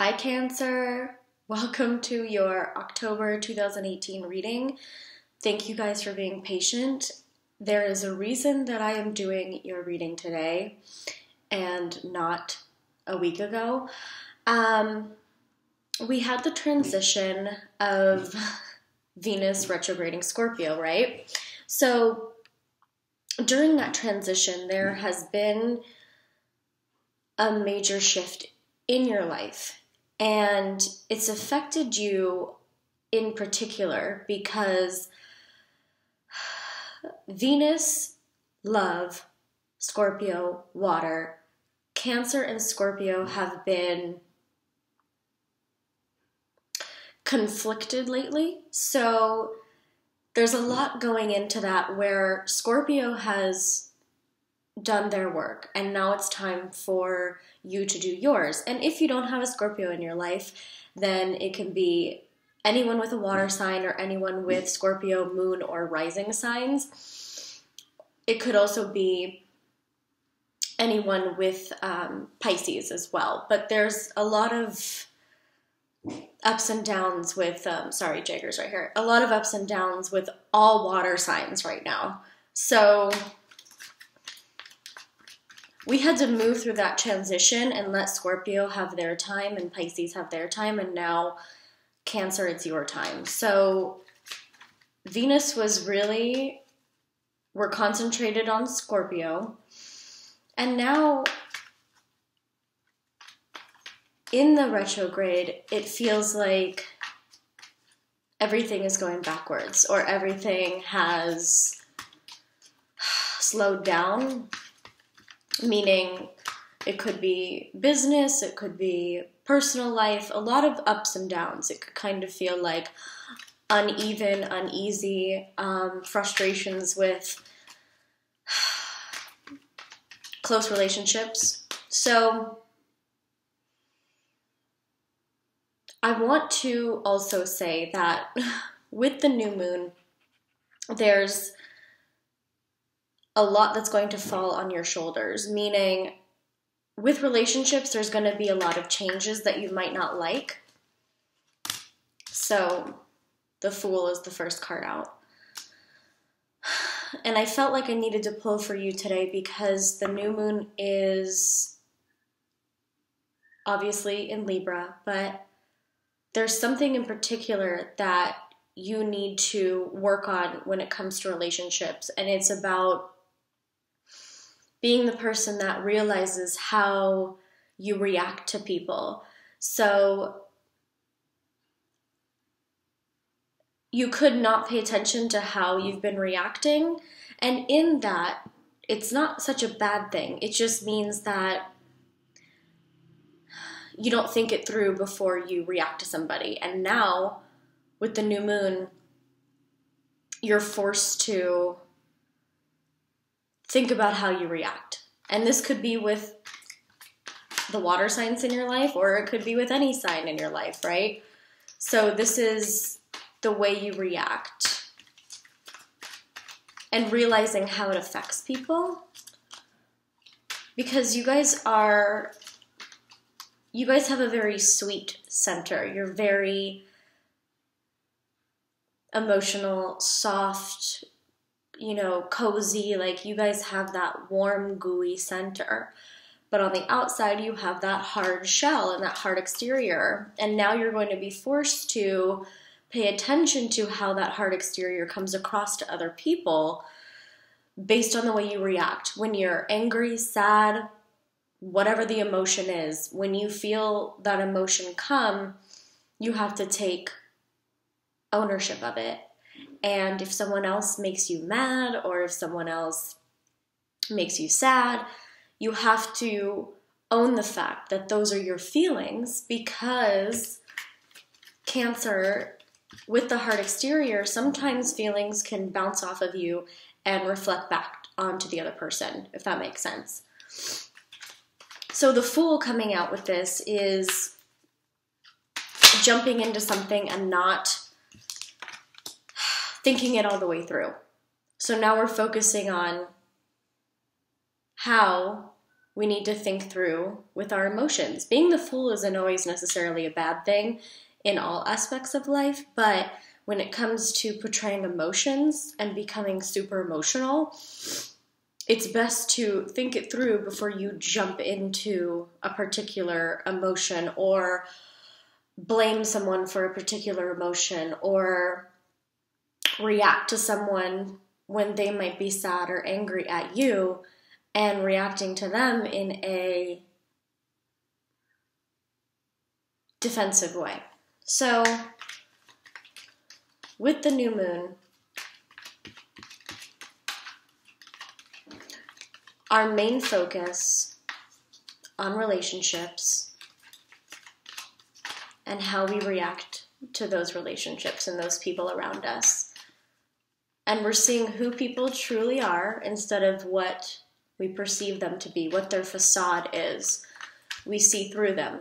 Hi Cancer, welcome to your October 2018 reading. Thank you guys for being patient. There is a reason that I am doing your reading today and not a week ago. We had the transition of Venus retrograding Scorpio, right? So during that transition, there has been a major shift in your life. And it's affected you in particular because Venus, love, Scorpio, water, Cancer and Scorpio have been conflicted lately. So there's a lot going into that where Scorpio has done their work and now it's time for you to do yours. And if you don't have a Scorpio in your life, then it can be anyone with a water sign or anyone with Scorpio moon or rising signs. It could also be anyone with Pisces as well. But there's a lot of ups and downs with, sorry, Jaggers right here. A lot of ups and downs with all water signs right now. So we had to move through that transition and let Scorpio have their time and Pisces have their time, and now Cancer, it's your time. So Venus was really, we're concentrated on Scorpio, and now in the retrograde, it feels like everything is going backwards or everything has slowed down. Meaning it could be business, it could be personal life, a lot of ups and downs. It could kind of feel like uneven, uneasy, frustrations with close relationships. So I want to also say that with the new moon, there's a lot that's going to fall on your shoulders, meaning with relationships, there's going to be a lot of changes that you might not like. So the Fool is the first card out. And I felt like I needed to pull for you today because the new moon is obviously in Libra, but there's something in particular that you need to work on when it comes to relationships, and it's about being the person that realizes how you react to people. So you could not pay attention to how you've been reacting. And in that, it's not such a bad thing. It just means that you don't think it through before you react to somebody. And now, with the new moon, you're forced to think about how you react. And this could be with the water signs in your life, or it could be with any sign in your life, right? So this is the way you react and realizing how it affects people, because you guys have a very sweet center. You're very emotional, soft, cozy, like you guys have that warm, gooey center. But on the outside, you have that hard shell and that hard exterior. And now you're going to be forced to pay attention to how that hard exterior comes across to other people based on the way you react. When you're angry, sad, whatever the emotion is, when you feel that emotion come, you have to take ownership of it. And if someone else makes you mad or if someone else makes you sad, you have to own the fact that those are your feelings, because Cancer, with the hard exterior, sometimes feelings can bounce off of you and reflect back onto the other person, if that makes sense. So the Fool coming out with this is jumping into something and not thinking it all the way through. So now we're focusing on how we need to think through with our emotions. Being the Fool isn't always necessarily a bad thing in all aspects of life, but when it comes to portraying emotions and becoming super emotional, it's best to think it through before you jump into a particular emotion or blame someone for a particular emotion or react to someone when they might be sad or angry at you and reacting to them in a defensive way. So, with the new moon, our main focus on relationships and how we react to those relationships and those people around us. And we're seeing who people truly are instead of what we perceive them to be, what their facade is. We see through them.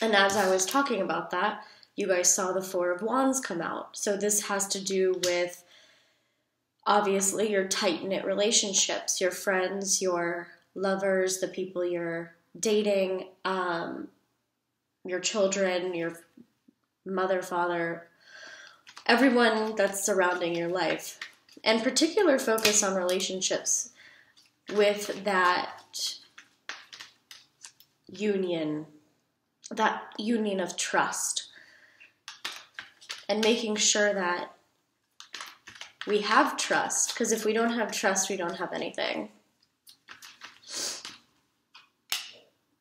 And as I was talking about that, you guys saw the Four of Wands come out. So this has to do with, obviously, your tight-knit relationships, your friends, your lovers, the people you're dating, your children, your mother, father, everyone that's surrounding your life. And particular focus on relationships with that union of trust. And making sure that we have trust, because if we don't have trust, we don't have anything.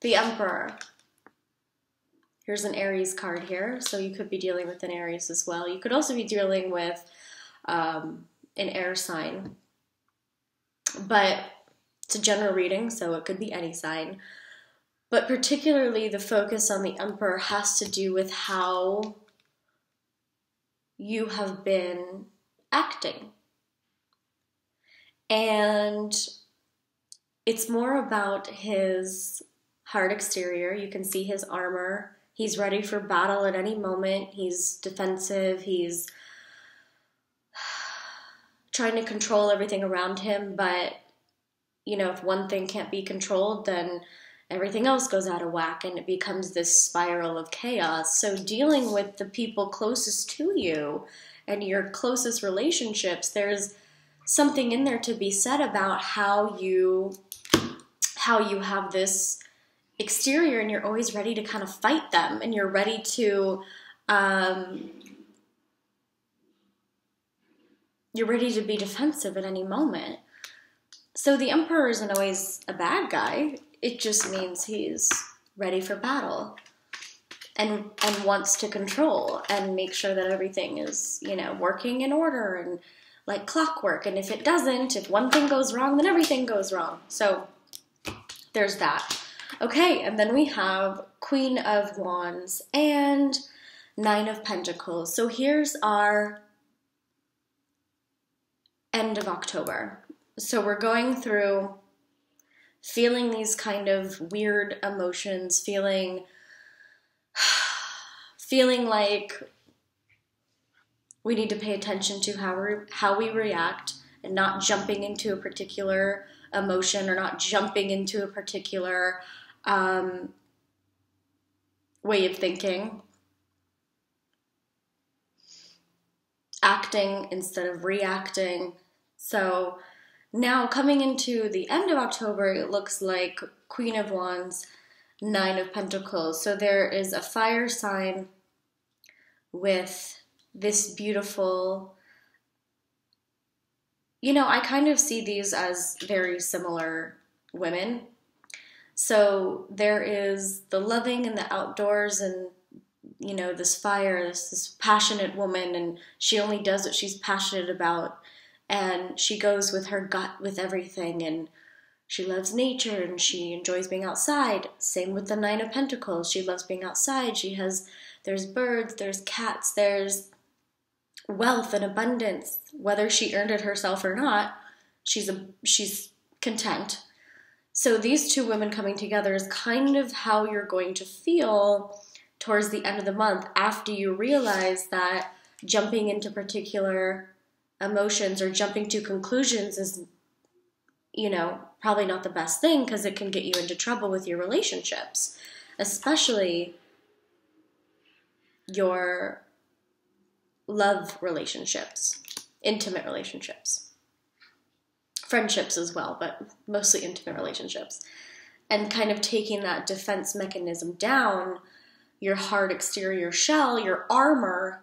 The Emperor. Here's an Aries card here, so you could be dealing with an Aries as well. You could also be dealing with an air sign. But it's a general reading, so it could be any sign. But particularly the focus on the Emperor has to do with how you have been acting. And it's more about his hard exterior. You can see his armor. He's ready for battle at any moment. He's defensive. He's trying to control everything around him. But, you know, if one thing can't be controlled, then everything else goes out of whack and it becomes this spiral of chaos. So dealing with the people closest to you and your closest relationships, there's something in there to be said about how you have this exterior and you're always ready to kind of fight them and you're ready to be defensive at any moment. So the Emperor isn't always a bad guy. It just means he's ready for battle and wants to control and make sure that everything is, you know, working in order and like clockwork. And if it doesn't, if one thing goes wrong, then everything goes wrong. So there's that. Okay, and then we have Queen of Wands and Nine of Pentacles. So here's our end of October. So we're going through feeling these kind of weird emotions, feeling like we need to pay attention to how we react and not jumping into a particular emotion or not jumping into a particular way of thinking. Acting instead of reacting. So now coming into the end of October, it looks like Queen of Wands, Nine of Pentacles. So there is a fire sign with this beautiful, you know, I kind of see these as very similar women. So there is the loving and the outdoors and, you know, this fire, this passionate woman, and she only does what she's passionate about. And she goes with her gut with everything, and she loves nature, and she enjoys being outside. Same with the Nine of Pentacles. She loves being outside. There's birds, there's cats, there's wealth and abundance. Whether she earned it herself or not, she's content. So these two women coming together is kind of how you're going to feel towards the end of the month after you realize that jumping into particular emotions or jumping to conclusions you know, probably not the best thing because it can get you into trouble with your relationships, especially your love relationships, intimate relationships, friendships as well, but mostly intimate relationships. And kind of taking that defense mechanism down, your hard exterior shell, your armor,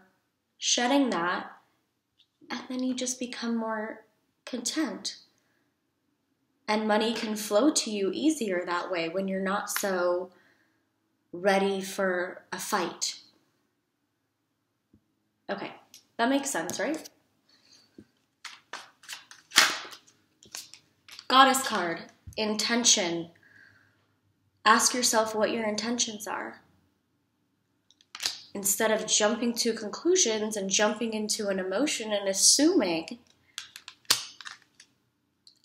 shedding that, and then you just become more content. And money can flow to you easier that way when you're not so ready for a fight. Okay, that makes sense, right? Goddess card, intention. Ask yourself what your intentions are. Instead of jumping to conclusions and jumping into an emotion and assuming,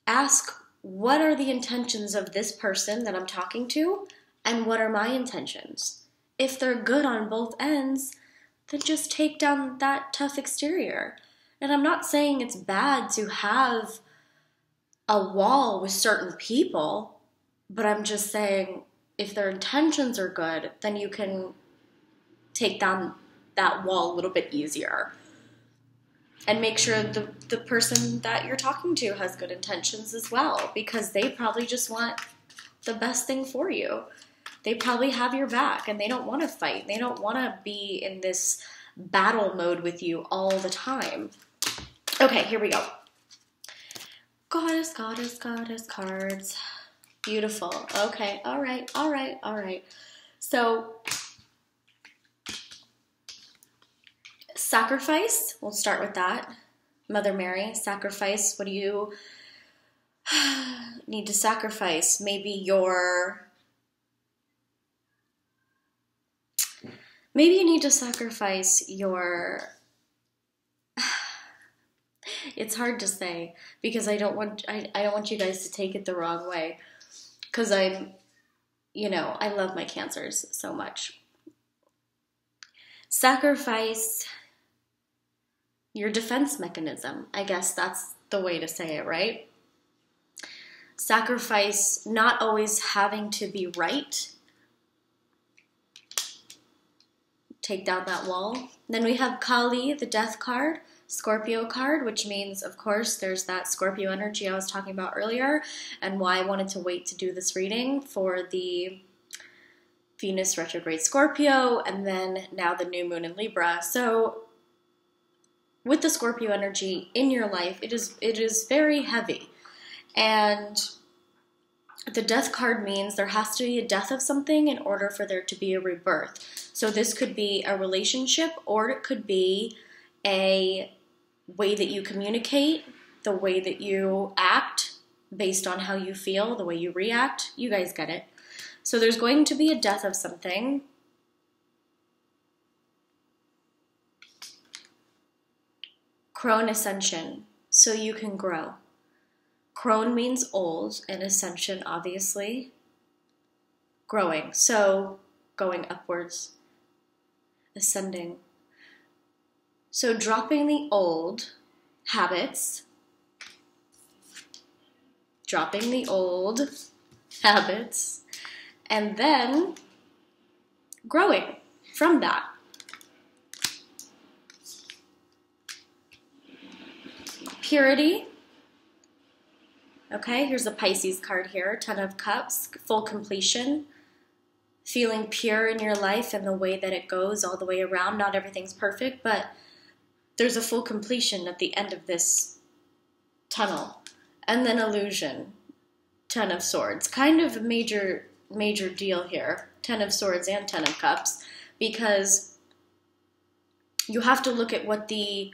ask, what are the intentions of this person that I'm talking to, and what are my intentions? If they're good on both ends, then just take down that tough exterior. And I'm not saying it's bad to have a wall with certain people, but I'm just saying if their intentions are good, then you can take down that wall a little bit easier. And make sure the person that you're talking to has good intentions as well, because they probably just want the best thing for you. They probably have your back and they don't want to fight. They don't want to be in this battle mode with you all the time. Okay, here we go. Goddess, goddess, goddess cards. Beautiful. Okay, all right. So, sacrifice, we'll start with that. Mother Mary, sacrifice. What do you need to sacrifice? Maybe you need to sacrifice your... It's hard to say because I don't want you guys to take it the wrong way, because I love my Cancers so much. Sacrifice your defense mechanism. I guess that's the way to say it, right? Sacrifice not always having to be right. Take down that wall. Then we have Kali, the death card, Scorpio card, which means, of course, there's that Scorpio energy I was talking about earlier, and why I wanted to wait to do this reading for the Venus retrograde Scorpio, and then now the new moon in Libra. So with the Scorpio energy in your life, it is very heavy. And the death card means there has to be a death of something in order for there to be a rebirth. So this could be a relationship, or it could be a way that you communicate, the way that you act based on how you feel, the way you react. You guys get it. So there's going to be a death of something. Crone ascension, so you can grow. Crone means old, and ascension, obviously, growing. So going upwards, ascending. So dropping the old habits, and then growing from that. Purity. Okay, here's a Pisces card here, 10 of Cups, full completion. Feeling pure in your life and the way that it goes all the way around. Not everything's perfect, but there's a full completion at the end of this tunnel. And then illusion, 10 of Swords. Kind of a major deal here, 10 of Swords and 10 of Cups, because you have to look at what the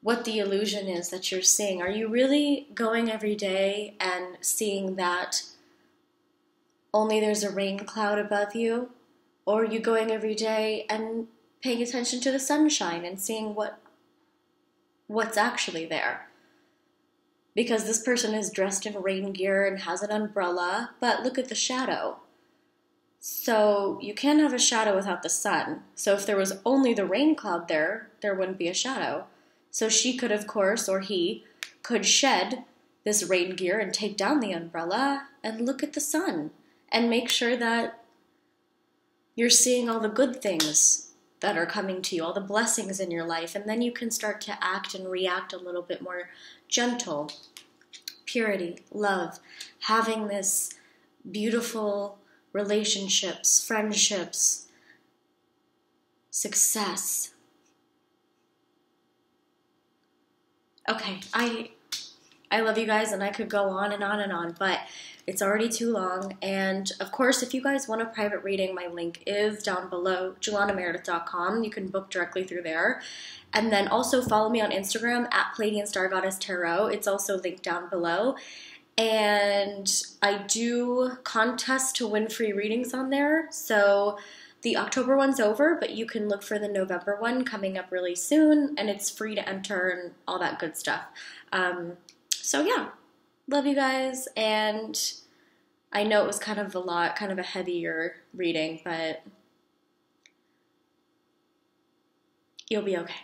illusion is that you're seeing. Are you really going every day and seeing that only there's a rain cloud above you? Or are you going every day and paying attention to the sunshine and seeing what's actually there? Because this person is dressed in rain gear and has an umbrella, but look at the shadow. So you can't have a shadow without the sun. So if there was only the rain cloud there wouldn't be a shadow. So she could, of course, or he could shed this rain gear and take down the umbrella and look at the sun and make sure that you're seeing all the good things that are coming to you, all the blessings in your life, and then you can start to act and react a little bit more gentle. Purity, love, having this beautiful relationships, friendships, success. Okay, I love you guys, and I could go on and on and on, but it's already too long. And of course, if you guys want a private reading, my link is down below, JulanaMeredith.com. You can book directly through there. And then also follow me on Instagram at Pleiadian Star Goddess Tarot. It's also linked down below. And I do contests to win free readings on there. So the October one's over, but you can look for the November one coming up really soon. And it's free to enter and all that good stuff. So yeah, love you guys. And I know it was kind of a lot, kind of a heavier reading, but you'll be okay.